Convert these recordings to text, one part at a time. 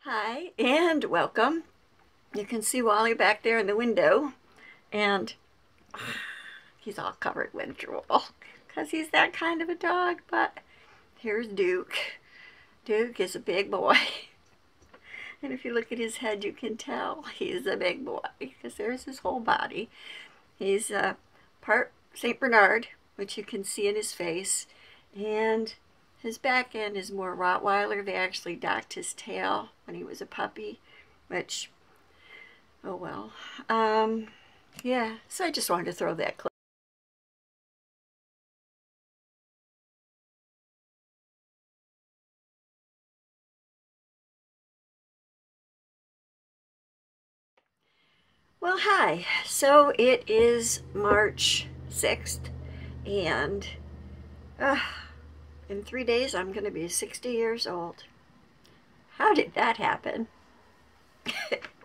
Hi and welcome. You can see Wally back there in the window, and he's all covered with drool because he's that kind of a dog. But here's Duke. Duke is a big boy, and if you look at his head you can tell he's a big boy because there's his whole body. He's part St. Bernard, which you can see in his face, and his back end is more Rottweiler. They actually docked his tail when he was a puppy, which, oh well. Yeah, so I just wanted to throw that clip. Well, hi. So it is March 6th, and in 3 days I'm going to be 60 years old. How did that happen?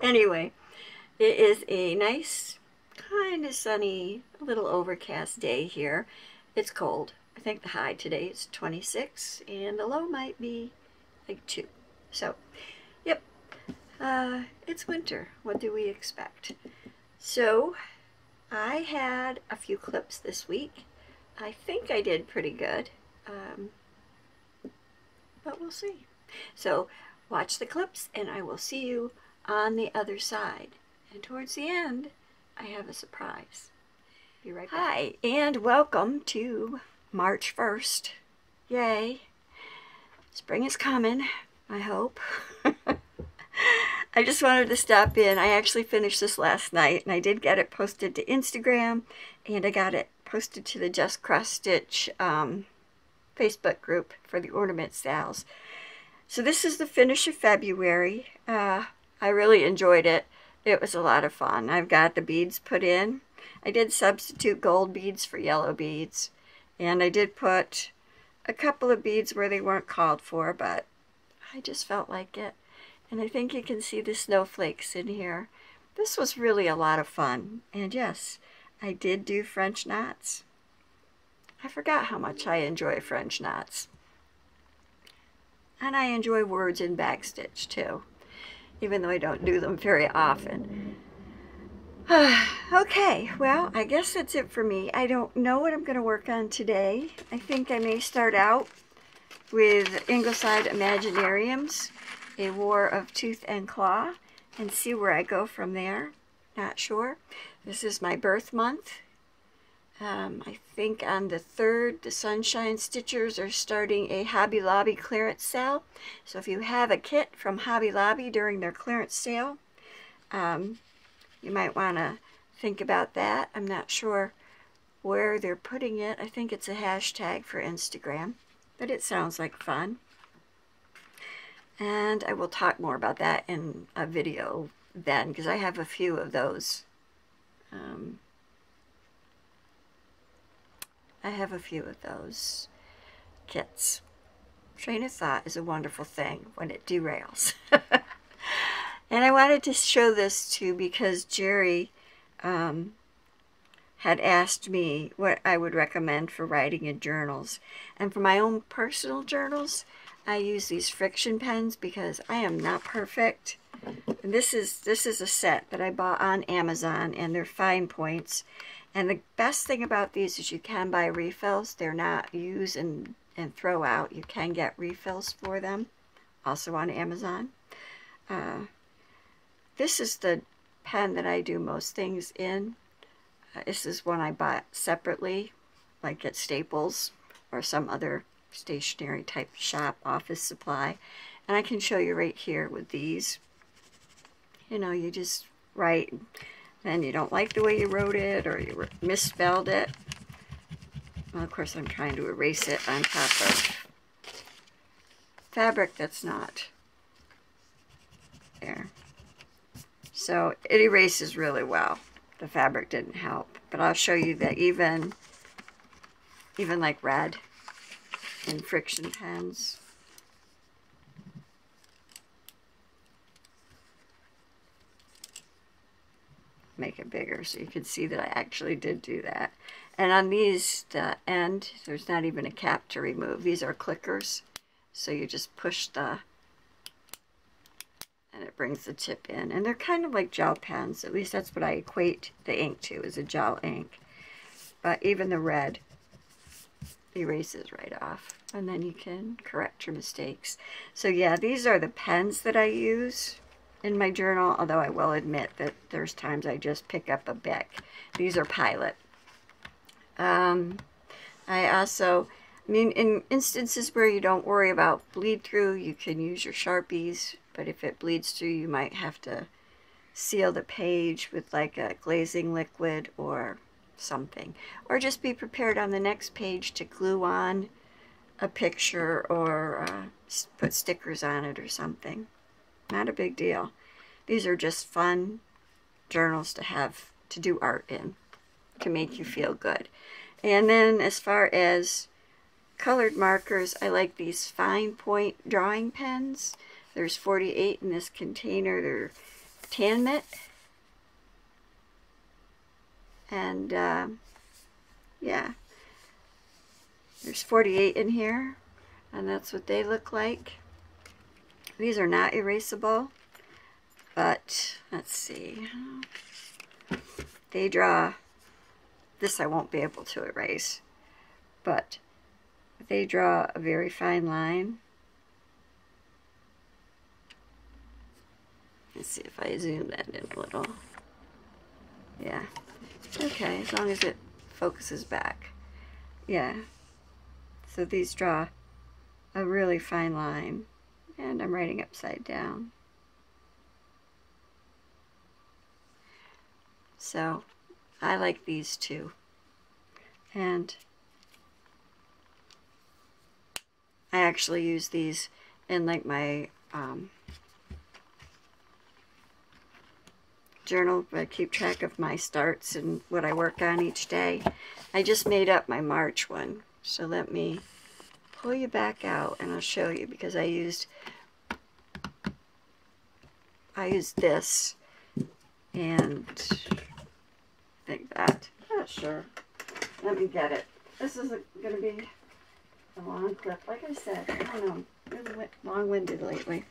Anyway, it is a nice, kind of sunny, a little overcast day here. It's cold. I think the high today is 26, and the low might be like 2. So, yep, it's winter. What do we expect? So, I had a few clips this week. I think I did pretty good, but we'll see. So, watch the clips, and I will see you on the other side. And towards the end, I have a surprise. Be right back. Hi, and welcome to March 1st. Yay. Spring is coming, I hope. I just wanted to stop in. I actually finished this last night, and I did get it posted to Instagram, and I got it posted to the Just Cross Stitch Facebook group for the ornament sales. So this is the finish of February. I really enjoyed it. It was a lot of fun. I've got the beads put in. I did substitute gold beads for yellow beads, and I did put a couple of beads where they weren't called for, but I just felt like it. And I think you can see the snowflakes in here. This was really a lot of fun. And yes, I did do French knots. I forgot how much I enjoy French knots. And I enjoy words in backstitch too, even though I don't do them very often. Okay, well, I guess that's it for me. I don't know what I'm going to work on today. I think I may start out with Ingleside Imaginariums, A War of Tooth and Claw, and see where I go from there. Not sure. This is my birth month. I think on the 3rd, the Sunshine Stitchers are starting a Hobby Lobby clearance sale. So if you have a kit from Hobby Lobby during their clearance sale, you might want to think about that. I'm not sure where they're putting it. I think it's a hashtag for Instagram, but it sounds like fun. And I will talk more about that in a video then, because I have a few of those. I have a few of those kits. Train of thought is a wonderful thing when it derails. And I wanted to show this too because Jerry had asked me what I would recommend for writing in journals. And for my own personal journals, I use these friction pens because I am not perfect. And this is a set that I bought on Amazon, and they're fine points. And the best thing about these is you can buy refills. They're not use and throw out. You can get refills for them, also on Amazon. This is the pen that I do most things in. This is one I bought separately, like at Staples or some other stationery type shop, office supply. And I can show you right here with these. You know, you just write, and you don't like the way you wrote it, or you misspelled it. Well, of course, I'm trying to erase it on top of fabric that's not there. So it erases really well. The fabric didn't help, but I'll show you that even like red in friction pens. Make it bigger so you can see that I actually did do that. And on these, the end, there's not even a cap to remove. These are clickers, so you just push the and it brings the tip in. And they're kind of like gel pens. At least that's what I equate the ink to, is a gel ink. But even the red erases right off. And then you can correct your mistakes. So yeah, these are the pens that I use in my journal, although I will admit that there's times I just pick up a Bic. These are Pilot. I also, in instances where you don't worry about bleed through, you can use your Sharpies, but if it bleeds through, you might have to seal the page with like a glazing liquid or something. Or just be prepared on the next page to glue on a picture or put stickers on it or something. Not a big deal. These are just fun journals to have to do art in, to make you feel good. And then as far as colored markers, I like these fine point drawing pens. There's 48 in this container. They're tan mitt. And yeah, there's 48 in here, and that's what they look like. These are not erasable, but let's see. They draw, this I won't be able to erase, but they draw a very fine line. Let's see if I zoom that in a little. Yeah. Okay, as long as it focuses back. Yeah. So these draw a really fine line. And I'm writing upside down. So I like these too. And I actually use these in like my journal, where I keep track of my starts and what I work on each day. I just made up my March one. So let me pull you back out and I'll show you, because I used this and I think that. I'm not sure. Let me get it. This is going to be a long clip. Like I said, I don't know. I'm really long-winded lately.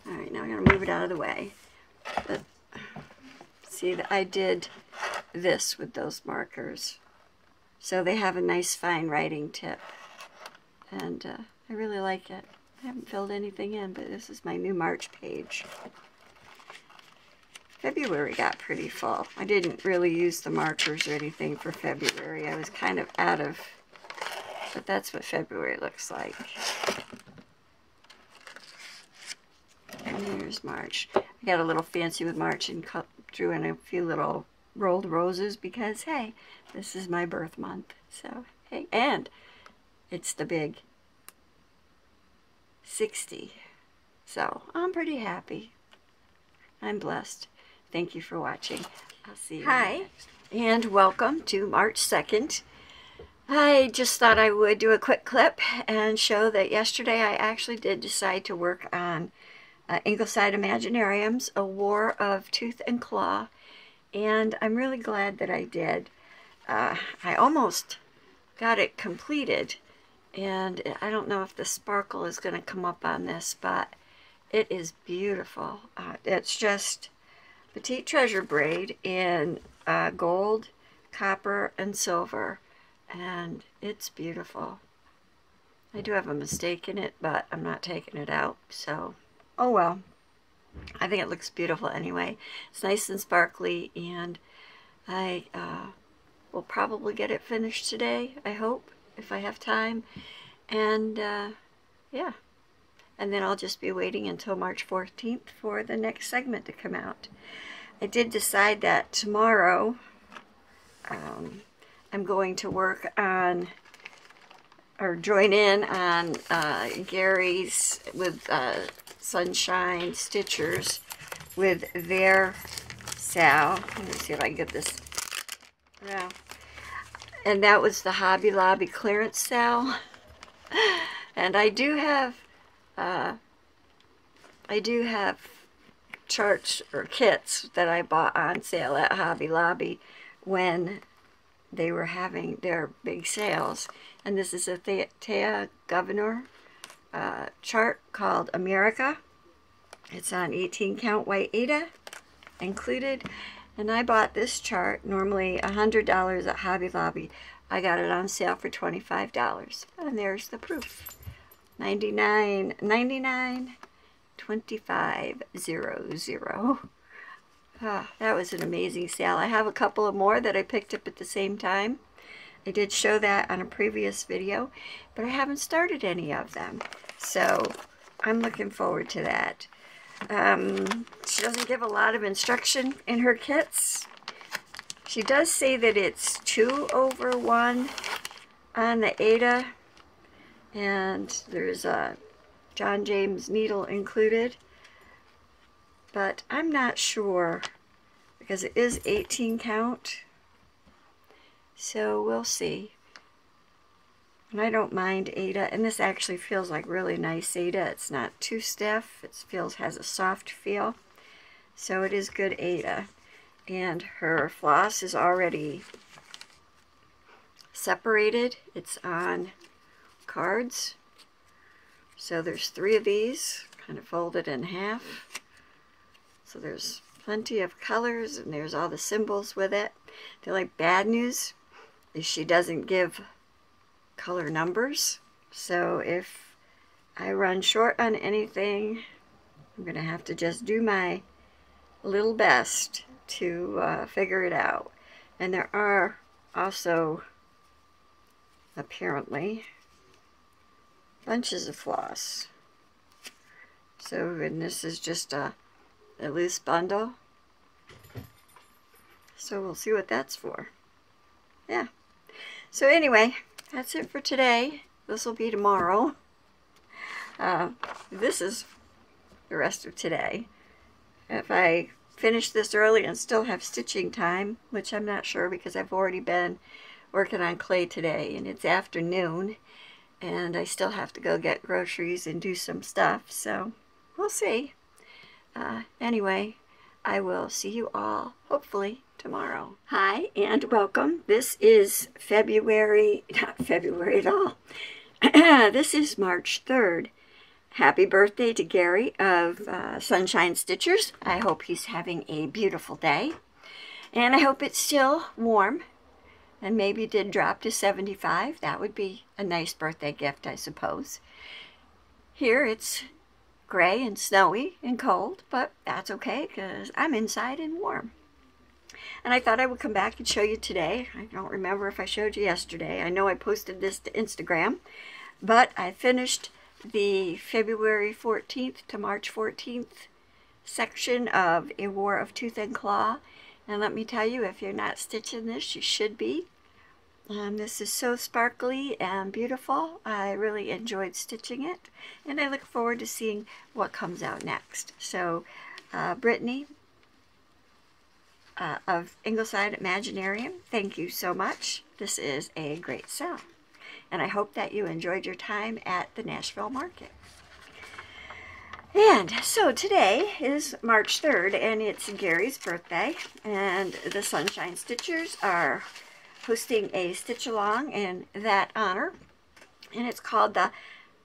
Alright, now I'm going to move it out of the way. But see, I did this with those markers. So they have a nice fine writing tip. And I really like it. I haven't filled anything in, but this is my new March page. February got pretty full. I didn't really use the markers or anything for February. I was kind of out of, but that's what February looks like. And here's March. I got a little fancy with March and drew in a few little rolled roses because, hey, this is my birth month. So, hey, and it's the big 60. So, I'm pretty happy. I'm blessed. Thank you for watching. I'll see you next. And welcome to March 2nd. I just thought I would do a quick clip and show that yesterday I actually did decide to work on Ingleside Imaginarium's A War of Tooth and Claw, and I'm really glad that I did. I almost got it completed, and I don't know if the sparkle is going to come up on this, but it is beautiful. It's just petite treasure braid in gold, copper, and silver, and it's beautiful. I do have a mistake in it, but I'm not taking it out, so oh well. I think it looks beautiful anyway. It's nice and sparkly, and I will probably get it finished today, I hope, if I have time. And yeah, and then I'll just be waiting until March 14th for the next segment to come out. I did decide that tomorrow I'm going to work on, or join in on Gary's with Sunshine Stitchers with their sale. Let me see if I can get this. Yeah. And that was the Hobby Lobby clearance sale. And I do have charts or kits that I bought on sale at Hobby Lobby when they were having their big sales. And this is a Thea Governor chart called America. It's on 18 count white Aida included. And I bought this chart, normally $100 at Hobby Lobby. I got it on sale for $25. And there's the proof. $99.99, $25.00. Ah, that was an amazing sale. I have a couple of more that I picked up at the same time. I did show that on a previous video, but I haven't started any of them. So I'm looking forward to that. She doesn't give a lot of instruction in her kits. She does say that it's 2/1 on the Aida, and there's a John James needle included, but I'm not sure because it is 18 count, so we'll see. And I don't mind Aida, and this actually feels like really nice Aida. It's not too stiff. It has a soft feel. So it is good Aida. And her floss is already separated. It's on cards. So there's 3 of these, kind of folded in half. So there's plenty of colors, and there's all the symbols with it. The like bad news is she doesn't give color numbers, so if I run short on anything, I'm gonna have to just do my little best to figure it out. And there are also apparently bunches of floss, so and this is just a loose bundle, so we'll see what that's for. Yeah, so anyway, that's it for today. This will be tomorrow. This is the rest of today. If I finish this early and still have stitching time, which I'm not sure because I've already been working on clay today and it's afternoon and I still have to go get groceries and do some stuff, so we'll see. Anyway, I will see you all hopefully tomorrow. Hi and welcome. This is not February at all. This is March 3rd. Happy birthday to Gary of Sunshine Stitchers. I hope he's having a beautiful day. And I hope it's still warm and maybe did drop to 75. That would be a nice birthday gift, I suppose. Here it's gray and snowy and cold, but that's okay because I'm inside and warm. And I thought I would come back and show you today. I don't remember if I showed you yesterday. I know I posted this to Instagram, but I finished the February 14th to March 14th section of A War of Tooth and Claw. And let me tell you, if you're not stitching this, you should be. This is so sparkly and beautiful. I really enjoyed stitching it, and I look forward to seeing what comes out next. So, Brittany of Ingleside Imaginarium, thank you so much. This is a great sale, and I hope that you enjoyed your time at the Nashville Market. And so today is March 3rd, and it's Gary's birthday, and the Sunshine Stitchers are hosting a stitch along in that honor, and it's called the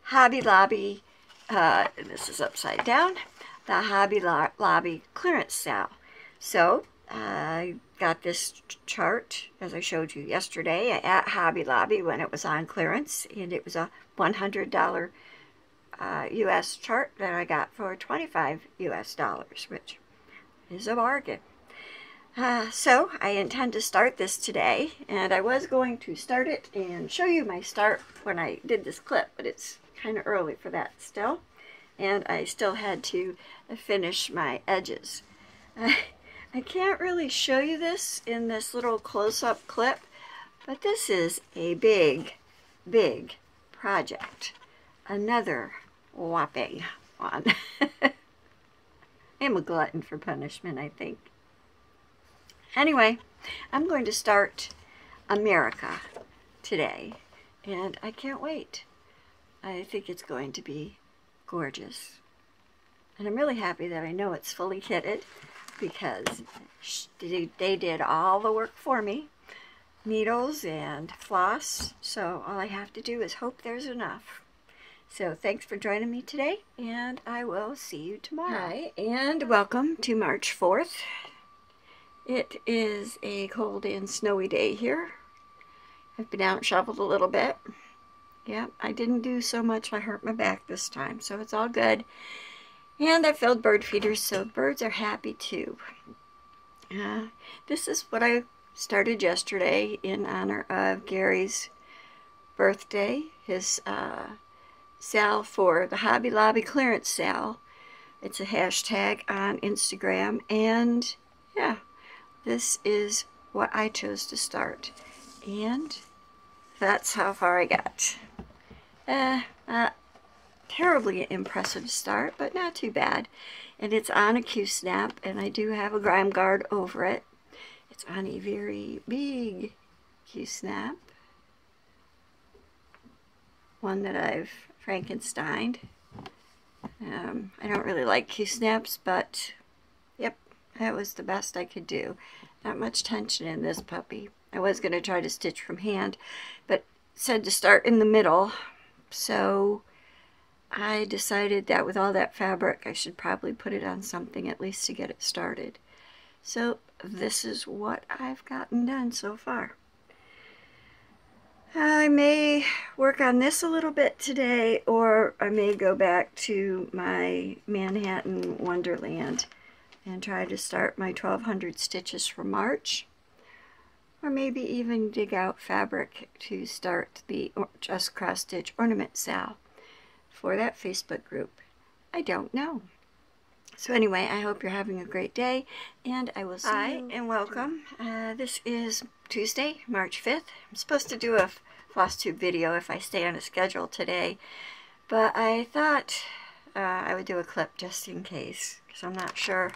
Hobby Lobby, this is upside down, the Hobby Lobby clearance sale. So I got this chart, as I showed you yesterday, at Hobby Lobby when it was on clearance, and it was a $100 US chart that I got for $25 US, which is a bargain. So I intend to start this today, and I was going to start it and show you my start when I did this clip, but it's kind of early for that still, and I still had to finish my edges. I can't really show you this in this little close-up clip, but this is a big, big project. Another whopping one. I'm a glutton for punishment, I think. Anyway, I'm going to start America today, and I can't wait. I think it's going to be gorgeous. And I'm really happy that I know it's fully kitted because they did all the work for me. Needles and floss, so all I have to do is hope there's enough. So thanks for joining me today, and I will see you tomorrow. Hi, and welcome to March 4th. It is a cold and snowy day here. I've been out and shoveled a little bit. Yeah, I didn't do so much. I hurt my back this time, so it's all good. And I filled bird feeders, so the birds are happy too. This is what I started yesterday in honor of Gary's birthday. His sale for the Hobby Lobby clearance sale. It's a hashtag on Instagram, and yeah, this is what I chose to start. And that's how far I got. Not terribly impressive start, but not too bad. And it's on a Q-snap, and I do have a grime guard over it. It's on a very big Q-snap, one that I've Frankensteined. I don't really like Q-snaps, but yep, that was the best I could do. Not much tension in this puppy. I was going to try to stitch from hand, but it said to start in the middle, so I decided that with all that fabric I should probably put it on something at least to get it started. So this is what I've gotten done so far. I may work on this a little bit today, or I may go back to my Manhattan Wonderland and try to start my 1200 stitches for March, or maybe even dig out fabric to start the Just Cross Stitch ornament sale for that Facebook group. I don't know. So anyway, I hope you're having a great day, and I will see you. Hi, and welcome. This is Tuesday, March 5th. I'm supposed to do a FlossTube video if I stay on a schedule today, but I thought I would do a clip just in case, because I'm not sure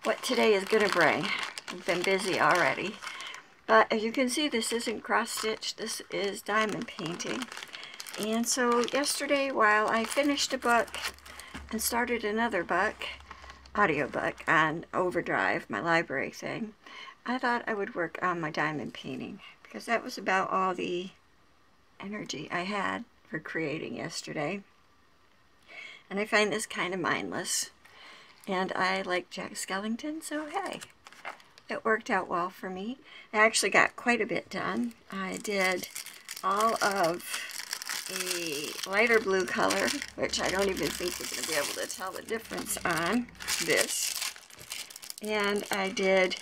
what today is going to bring. I've been busy already. But as you can see, this isn't cross-stitch, this is diamond painting. And so yesterday, while I finished a book and started another book, audiobook on Overdrive, my library thing, I thought I would work on my diamond painting, because that was about all the energy I had for creating yesterday. And I find this kind of mindless, and I like Jack Skellington, so hey, it worked out well for me. I actually got quite a bit done. I did all of a lighter blue color, which I don't even think you're going to be able to tell the difference on this. And I did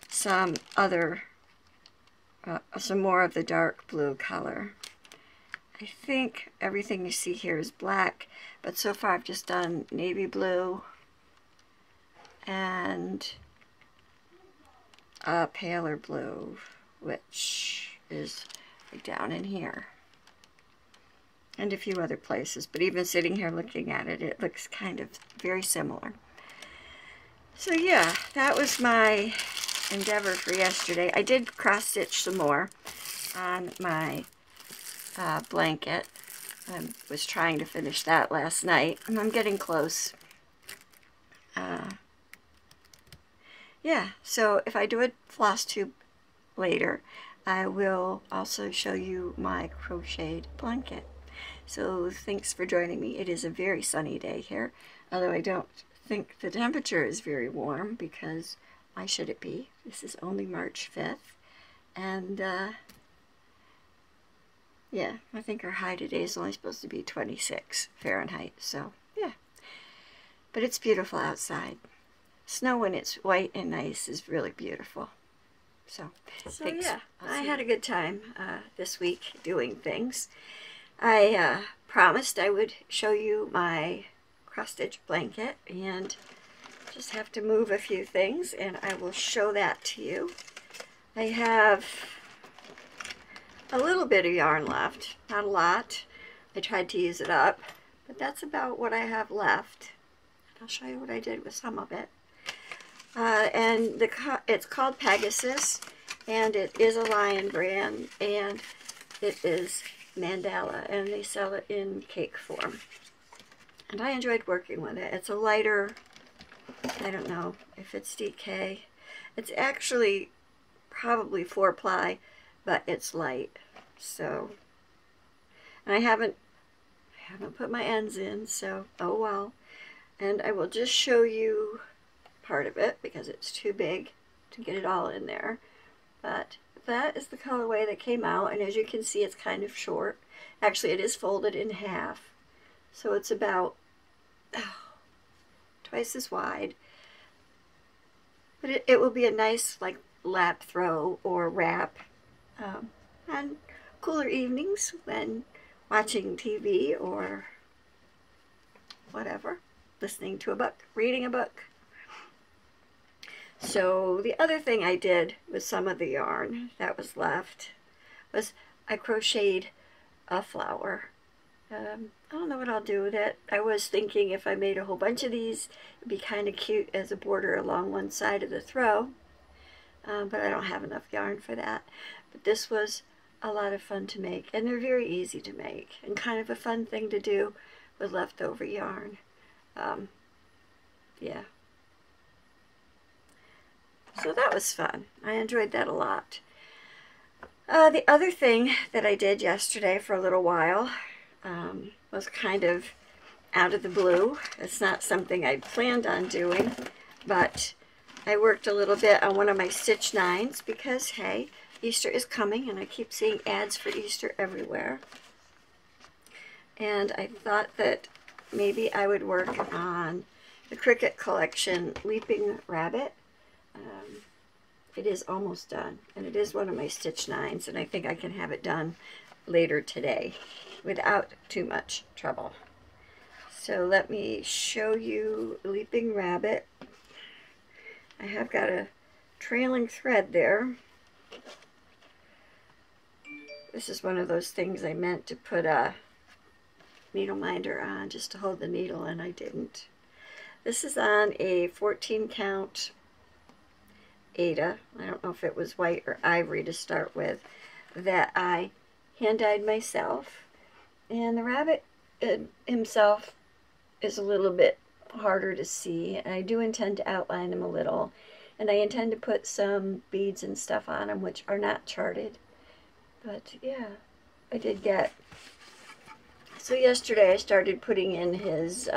some other, some more of the dark blue color. I think everything you see here is black, but so far I've just done navy blue and a paler blue, which is like down in here, and a few other places, but even sitting here looking at it, it looks kind of very similar. So yeah, that was my endeavor for yesterday. I did cross stitch some more on my blanket. I was trying to finish that last night, and I'm getting close. Yeah, so if I do a floss tube later, I will also show you my crocheted blanket. So thanks for joining me. It is a very sunny day here, although I don't think the temperature is very warm, because why should it be? This is only March 5th, and yeah, I think our high today is only supposed to be 26 Fahrenheit, so yeah. But it's beautiful outside. Snow when it's white and nice is really beautiful. So thanks. Yeah, I had a good time this week doing things. I promised I would show you my cross-stitch blanket, and just have to move a few things, and I will show that to you. I have a little bit of yarn left, not a lot. I tried to use it up, but that's about what I have left. I'll show you what I did with some of it. And it's called Pegasus, and it is a Lion brand, and it is mandala, and they sell it in cake form. And I enjoyed working with it. It's a lighter, I don't know if it's DK. It's actually probably 4-ply, but it's light. So, and I haven't haven't put my ends in, so oh well. And I will just show you part of it because it's too big to get it all in there. But that is the colorway that came out, and as you can see, it's kind of short. Actually, it is folded in half, so it's about twice as wide. But it will be a nice like lap throw or wrap on cooler evenings when watching TV or whatever, listening to a book, reading a book. So the other thing I did with some of the yarn that was left was I crocheted a flower. I don't know what I'll do with it. I was thinking if I made a whole bunch of these, it'd be kind of cute as a border along one side of the throw, but I don't have enough yarn for that. But this was a lot of fun to make, and they're very easy to make, and kind of a fun thing to do with leftover yarn. Yeah. So that was fun. I enjoyed that a lot. The other thing that I did yesterday for a little while was kind of out of the blue. It's not something I'd planned on doing, but I worked a little bit on one of my stitch 9s because, hey, Easter is coming and I keep seeing ads for Easter everywhere. And I thought that maybe I would work on the Cricut Collection Leaping Rabbit. It is almost done, and it is one of my stitch 9s, and I think I can have it done later today without too much trouble. So let me show you Leaping Rabbit. I have got a trailing thread there. This is one of those things I meant to put a needle minder on just to hold the needle, and I didn't. This is on a 14 count Ada. I don't know if it was white or ivory to start with, that I hand dyed myself. And the rabbit himself is a little bit harder to see, and I do intend to outline him a little, and I intend to put some beads and stuff on him which are not charted. But yeah, I did get, so yesterday I started putting in his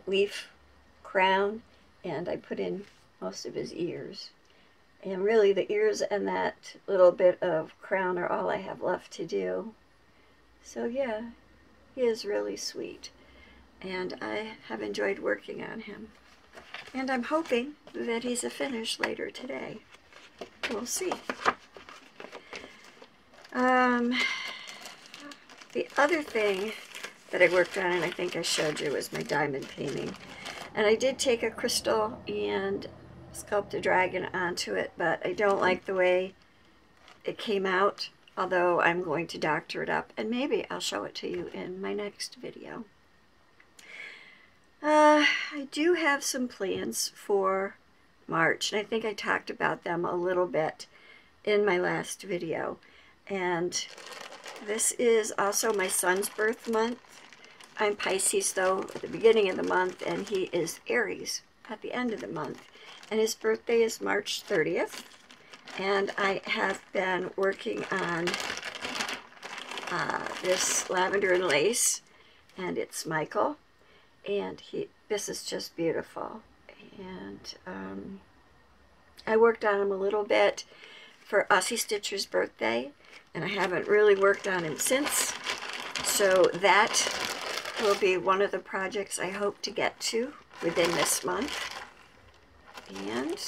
leaf crown, and I put in most of his ears, and really the ears and that little bit of crown are all I have left to do. So yeah, he is really sweet, and I have enjoyed working on him, and I'm hoping that he's a finish later today. We'll see. The other thing that I worked on, and I think I showed you, was my diamond painting. And I did take a crystal and sculpt a dragon onto it, but I don't like the way it came out, although I'm going to doctor it up, and maybe I'll show it to you in my next video. I do have some plans for March, and I think I talked about them a little bit in my last video. And this is also my son's birth month. I'm Pisces, though, at the beginning of the month, and he is Aries at the end of the month. And his birthday is March 30th. And I have been working on this lavender and lace, and it's Michael. And this is just beautiful. And I worked on him a little bit for Aussie Stitcher's birthday, and I haven't really worked on him since. So that will be one of the projects I hope to get to within this month. And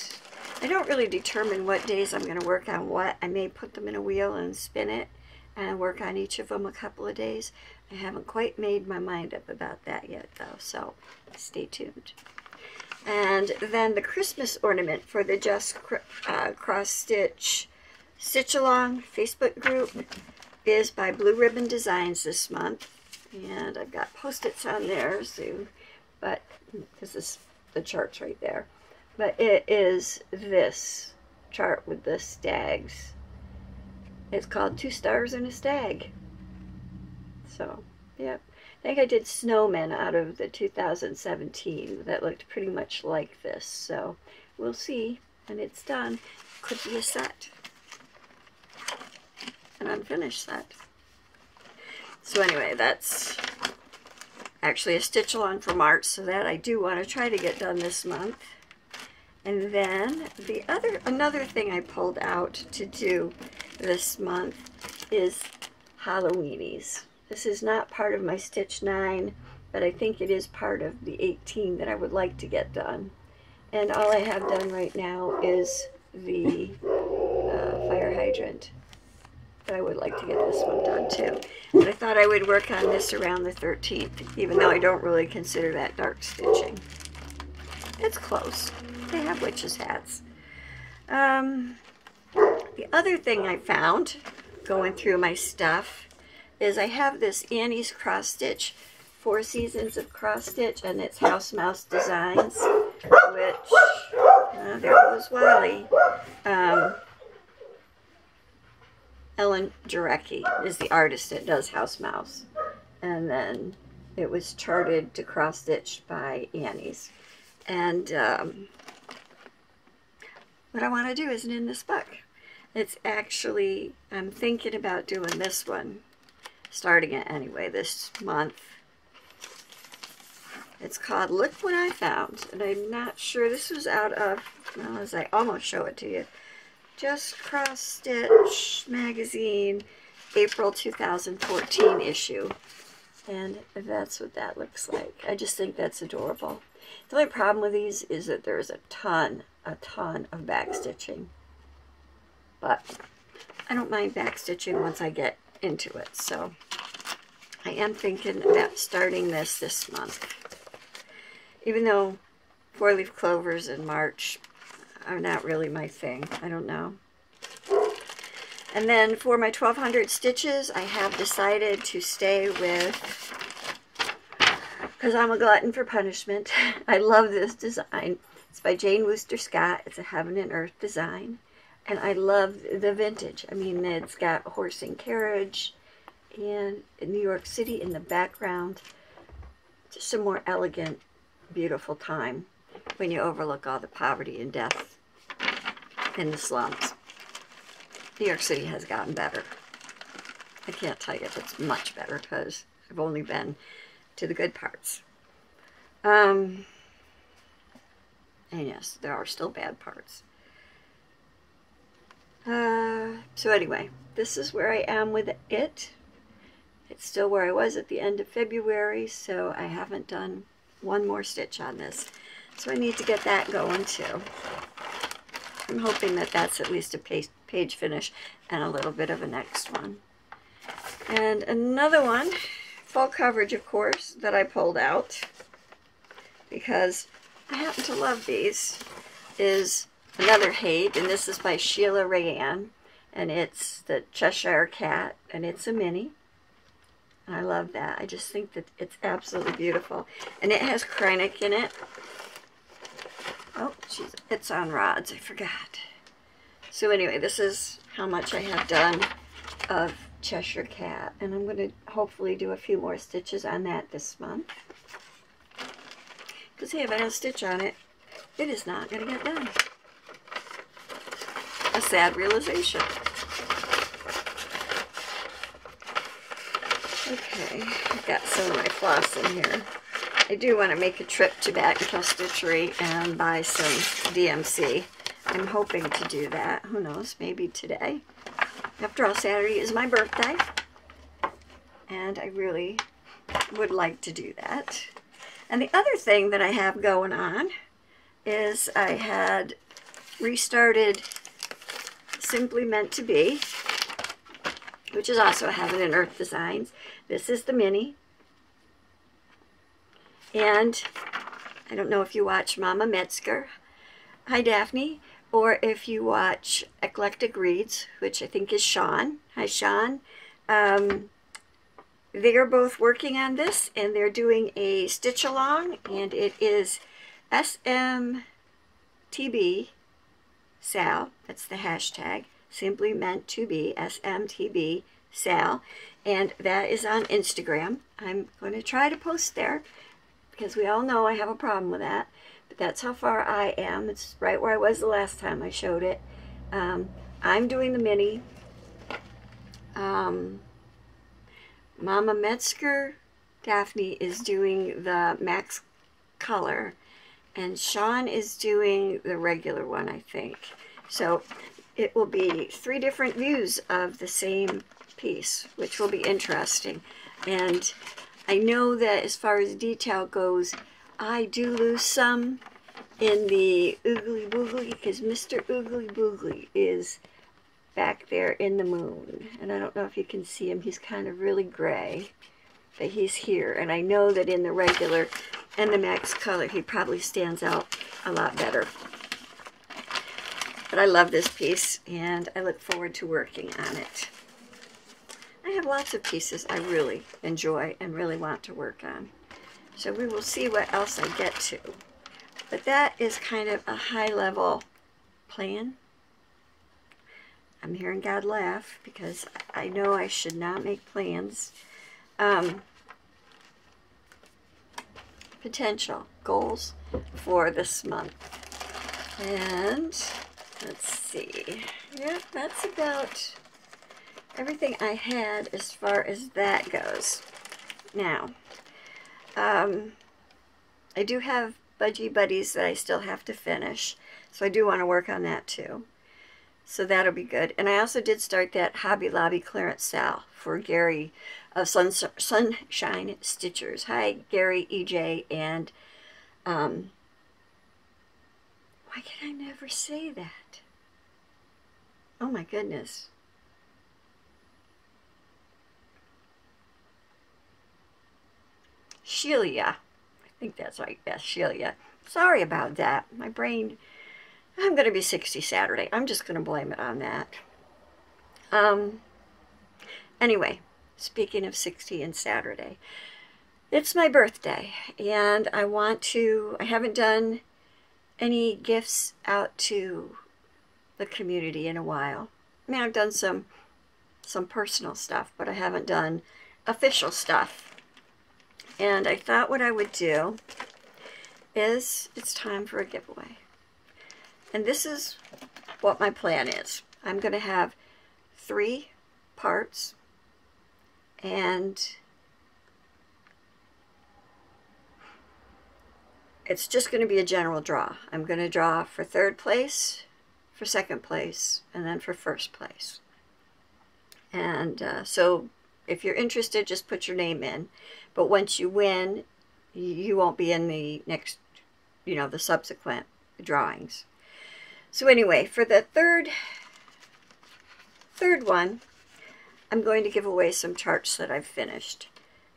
I don't really determine what days I'm going to work on what. I may put them in a wheel and spin it and work on each of them a couple of days. I haven't quite made my mind up about that yet, though, so stay tuned. And then the Christmas ornament for the Just Cross Stitch Stitch Along Facebook group is by Blue Ribbon Designs this month. And I've got post-its on there, so, but this is the charts right there. But it is this chart with the stags. It's called 2 Stars and a Stag. So, yep. I think I did snowmen out of the 2017 that looked pretty much like this. So, we'll see when it's done. Could be a set. An unfinished set. So anyway, that's actually a stitch along for March, so that I do want to try to get done this month. And then another thing I pulled out to do this month is Halloweenies. This is not part of my Stitch 9, but I think it is part of the 18 that I would like to get done. And all I have done right now is the fire hydrant. But I would like to get this one done too. But I thought I would work on this around the 13th, even though I don't really consider that dark stitching. It's close. They have witches' hats. The other thing I found going through my stuff is I have this Annie's cross stitch, 4 Seasons of cross stitch, and it's House Mouse Designs, which, there goes Wally. Ellen Jarecki is the artist that does House Mouse, and then it was charted to cross stitch by Annie's. And what I want to do isn't in this book. It's actually, I'm thinking about doing this one, starting it anyway this month. It's called Look What I Found, and I'm not sure, this was out of, well, as I almost show it to you, Just Cross Stitch magazine, April 2014 issue. And that's what that looks like. I just think that's adorable. The only problem with these is that there's a ton of back stitching. But I don't mind back stitching once I get into it. So I am thinking about starting this month. Even though 4-leaf clovers in March are not really my thing. I don't know. And then for my 1200 stitches, I have decided to stay with, because I'm a glutton for punishment, I love this design. It's by Jane Wooster Scott. It's a Heaven and Earth design. And I love the vintage. I mean, it's got horse and carriage and New York City in the background. Just a more elegant, beautiful time when you overlook all the poverty and death in the slums. New York City has gotten better. I can't tell you if it's much better because I've only been to the good parts. And yes, there are still bad parts. So anyway, this is where I am with it. It's still where I was at the end of February, so I haven't done one more stitch on this. So I need to get that going too. I'm hoping that that's at least a page finish and a little bit of a next one. And another one, full coverage of course, that I pulled out because I happen to love these, is another Haid, and this is by Sheila Rayanne, and it's the Cheshire Cat, and it's a mini. I love that. I just think that it's absolutely beautiful. And it has Kreinik in it. Oh, geez, it's on rods. I forgot. So anyway, this is how much I have done of Cheshire Cat. And I'm going to hopefully do a few more stitches on that this month. Because hey, if I don't stitch on it, it is not going to get done. A sad realization. Okay, I've got some of my floss in here. I do want to make a trip to Bat and Kill Stitchery and buy some DMC. I'm hoping to do that. Who knows, maybe today. After all, Saturday is my birthday. And I really would like to do that. And the other thing that I have going on is I had restarted Simply Meant to Be, which is also Heaven and Earth Designs. This is the mini. And I don't know if you watch Mama Metzger, hi Daphne, or if you watch Eclectic Reads, which I think is Sean. Hi Sean. They are both working on this, and they're doing a stitch along, and it is SMTB Sal, that's the hashtag, Simply Meant to Be, SMTB Sal, and that is on Instagram. I'm going to try to post there, because we all know I have a problem with that, but that's how far I am. It's right where I was the last time I showed it. I'm doing the mini. Mama Metzger Daphne is doing the Max color, and Sean is doing the regular one, I think. So it will be 3 different views of the same piece, which will be interesting. And I know that as far as detail goes, I do lose some in the Oogly Boogly, because Mr. Oogly Boogly is back there in the moon. And I don't know if you can see him. He's kind of really gray, but he's here. And I know that in the regular and the Max color, he probably stands out a lot better. But I love this piece, and I look forward to working on it. I have lots of pieces I really enjoy and really want to work on. So we will see what else I get to. But that is kind of a high-level plan. I'm hearing God laugh because I know I should not make plans. Potential goals for this month. And let's see. Yeah, that's about everything I had as far as that goes. Now, I do have Budgie Buddies that I still have to finish, so I do want to work on that too. So that'll be good. And I also did start that Hobby Lobby clearance sale for Gary of Sunshine Stitchers. Hi, Gary, EJ, and why can I never say that? Oh my goodness. Shelia. I think that's right. Yes, Shelia. Sorry about that. My brain... I'm going to be 60 Saturday. I'm just going to blame it on that. Anyway, speaking of 60 and Saturday, it's my birthday, and I haven't done any gifts out to the community in a while. I mean, I've done some personal stuff, but I haven't done official stuff. And I thought what I would do is it's time for a giveaway. And this is what my plan is. I'm going to have 3 parts, and it's just going to be a general draw. I'm going to draw for 3rd place, for 2nd place, and then for 1st place. And so if you're interested, just put your name in. But once you win, you won't be in the next, the subsequent drawings. So anyway, for the third one, I'm going to give away some charts that I've finished.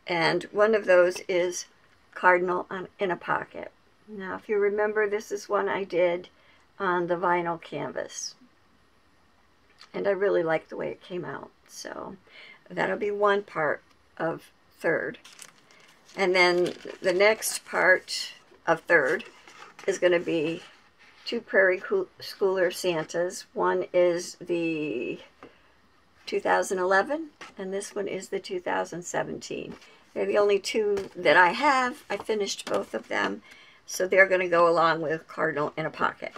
And one of those is Cardinal in a Pocket. Now, if you remember, this is one I did on the vinyl canvas. And I really like the way it came out. So that'll be one part of 3rd. And then the next part of 3rd is going to be 2 Prairie Schooler Santas. One is the 2011, and this one is the 2017. They're the only 2 that I have. I finished both of them, so they're going to go along with Cardinal in a Pocket.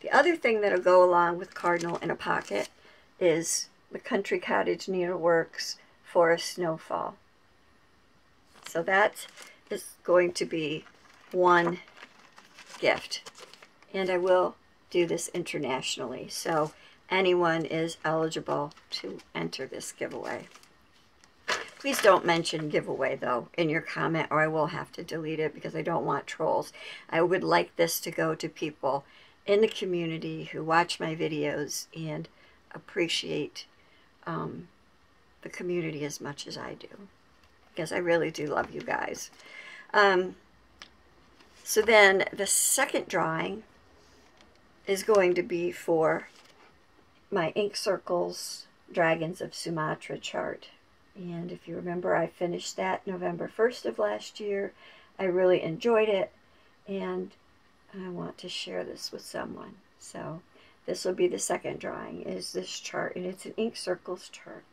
The other thing that'll go along with Cardinal in a Pocket is the Country Cottage Needleworks Forest Snowfall. So that is going to be one gift. And I will do this internationally, so anyone is eligible to enter this giveaway. Please don't mention giveaway, though, in your comment, or I will have to delete it because I don't want trolls. I would like this to go to people in the community who watch my videos and appreciate the community as much as I do, because I really do love you guys. So then the second drawing is going to be for my Ink Circles Dragons of Sumatra chart. And if you remember, I finished that November 1st of last year. I really enjoyed it, and I want to share this with someone. So this will be the second drawing, is this chart, and it's an Ink Circles chart.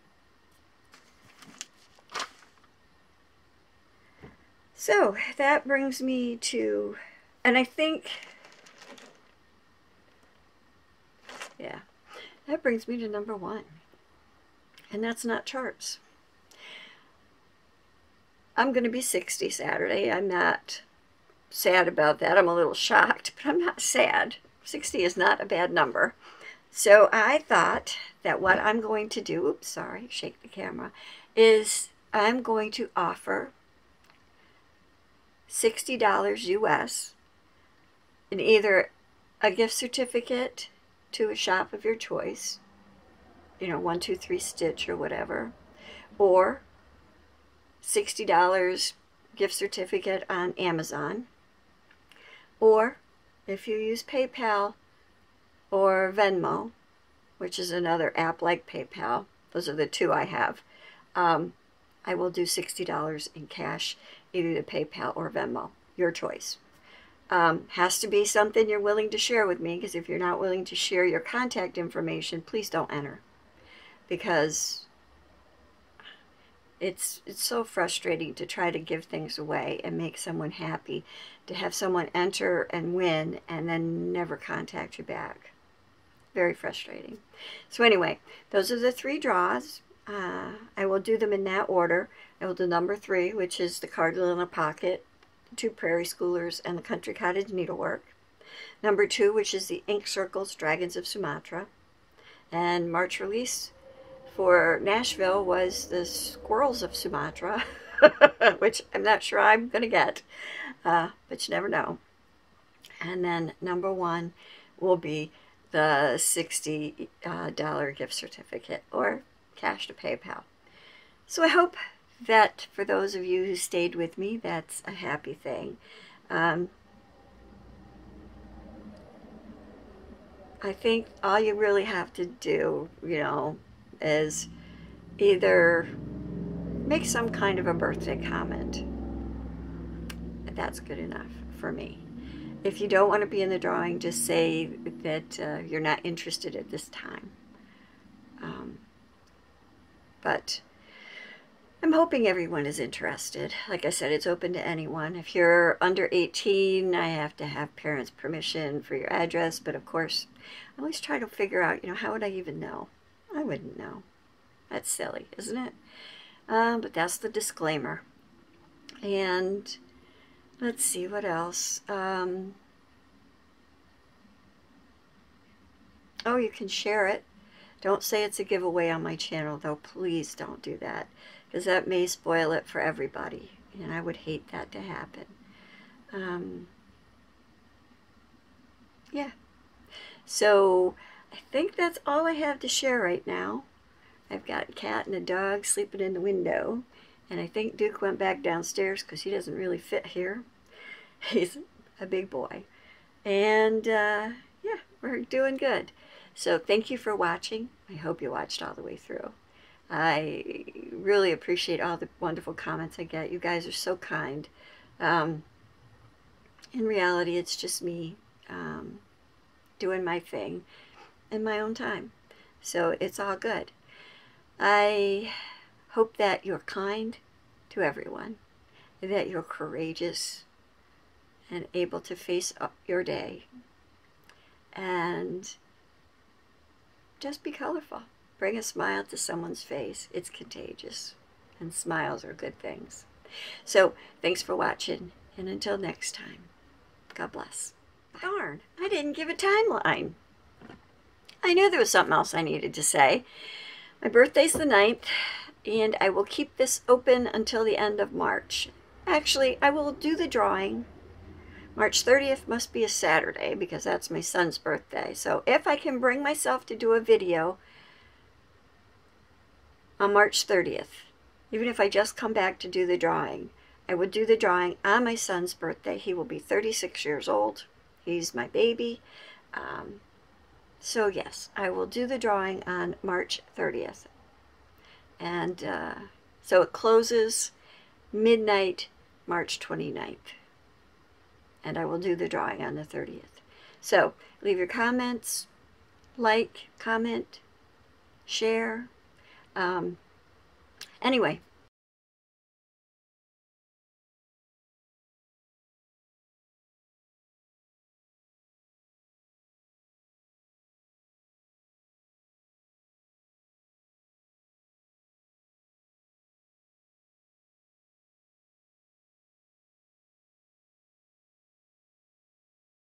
So that brings me to, and I think, yeah, that brings me to number 1. And that's not charts. I'm going to be 60 Saturday. I'm not sad about that. I'm a little shocked, but I'm not sad. 60 is not a bad number. So I thought that what I'm going to do, oops, sorry, shake the camera, is I'm going to offer $60 US in either a gift certificate to a shop of your choice, you know, 123 Stitch or whatever, or $60 gift certificate on Amazon, or if you use PayPal or Venmo, which is another app like PayPal, those are the two I have, I will do $60 in cash, either to PayPal or Venmo, your choice. Has to be something you're willing to share with me, because if you're not willing to share your contact information, please don't enter, because it's so frustrating to try to give things away and make someone happy, to have someone enter and win and then never contact you back. Very frustrating. So anyway, those are the 3 draws. I will do them in that order. I will do number 3, which is the Cardinal in a Pocket, 2 Prairie Schoolers, and the Country Cottage Needlework. Number 2, which is the Ink Circles, Dragons of Sumatra. And March release for Nashville was the Squirrels of Sumatra, which I'm not sure I'm going to get, but you never know. And then number 1 will be the $60 gift certificate or cash to PayPal. So I hope that for those of you who stayed with me, that's a happy thing. I think all you really have to do, you know, is either make some kind of a birthday comment. That's good enough for me. If you don't want to be in the drawing, just say that you're not interested at this time. But I'm hoping everyone is interested. Like I said, it's open to anyone. If you're under 18, I have to have parents' permission for your address. But of course, I always try to figure out, you know, how would I even know? I wouldn't know. That's silly, isn't it? But that's the disclaimer. And let's see, what else? Oh, you can share it. Don't say it's a giveaway on my channel, though. Please don't do that, because that may spoil it for everybody, and I would hate that to happen. Yeah. So I think that's all I have to share right now. I've got a cat and a dog sleeping in the window, and I think Duke went back downstairs because he doesn't really fit here. He's a big boy. And yeah, we're doing good. So thank you for watching. I hope you watched all the way through. I really appreciate all the wonderful comments I get. You guys are so kind. In reality, it's just me doing my thing in my own time. So it's all good. I hope that you're kind to everyone, that you're courageous and able to face up your day, and just be colorful. Bring a smile to someone's face. It's contagious, and smiles are good things. So thanks for watching, and until next time, God bless. Darn, I didn't give a timeline. I knew there was something else I needed to say. My birthday's the 9th, and I will keep this open until the end of March. Actually, I will do the drawing. March 30th must be a Saturday, because that's my son's birthday. So if I can bring myself to do a video on March 30th, even if I just come back to do the drawing, I would do the drawing on my son's birthday. He will be 36 years old. He's my baby. So yes, I will do the drawing on March 30th. And so it closes midnight, March 29th. And I will do the drawing on the 30th. So leave your comments, like, comment, share. Anyway,